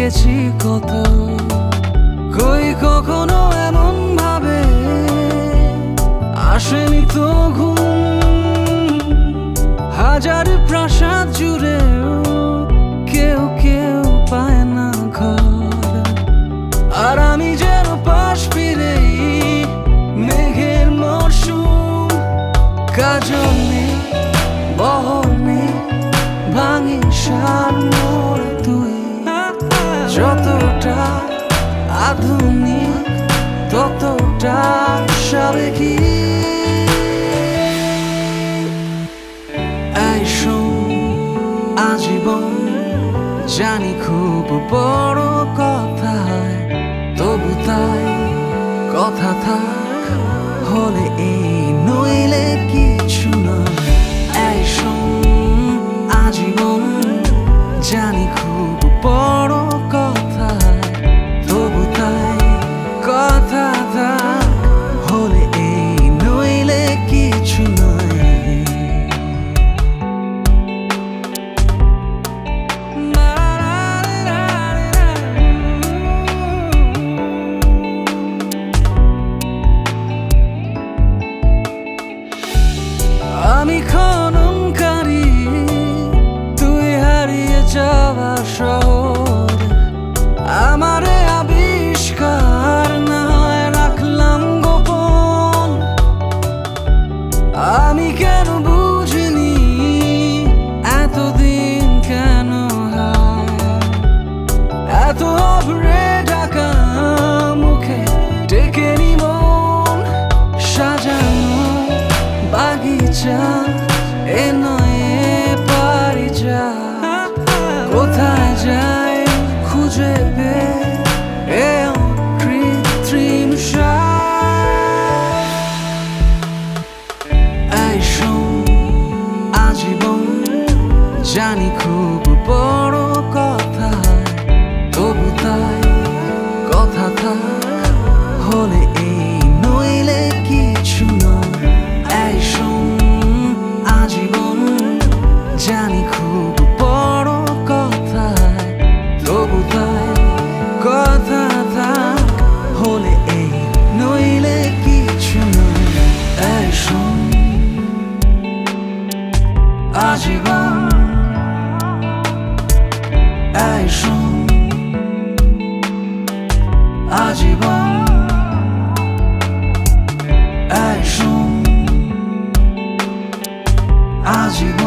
জেগেছি কত, কই কখনো এমন ভাবে আসেনি তো ঘুম। হাজার প্রাসাদ জুড়ে কেউ কেউ পায় না ঘর, আর আমি যেন পাশ ফিরেই মেঘের মরশুম। কাজল নেই, বহর নেই, ভাঙি সার মোর তুই। যতটা আধুনিক ততটা সাবেকি। এই শোন, আজীবন জানি খুব বড় কথা, তবু তাই কথা থাক হলে এই নইলে কিছু নয়। এই শোন, আজীবন জানি খুব বড় কথা, তবু তাই কথা থাক হলে এই নইলে কিছু নয়। আমি খননকারী, তুই হারিয়ে যাওয়া শহর। আমারে আবিষ্কার না হয় রাখলাম গোপন। আমি কেন বুঝিনি এতদিন কেন হয় এত অভ্রে ঢাকা মুখে ডেকেনি মন। সাজানো বাগিচা এ নয় পারি যা, কোথায় যায় খুঁজে পেয়ে কৃত্রিম সার। এই শোন, আজীবন জানি খুব বড় কথা, তবু তাই কথা থাক হলে এই নইলে কিছু নয়। এই শোন, আজীবন জানি খুব বড় কথা, তবু তাই কথা থাক হলে এই নইলে কিছু নয়। এই শোন, আজীবন, এই শোন, আজীবন, এই শোন, আজীবন।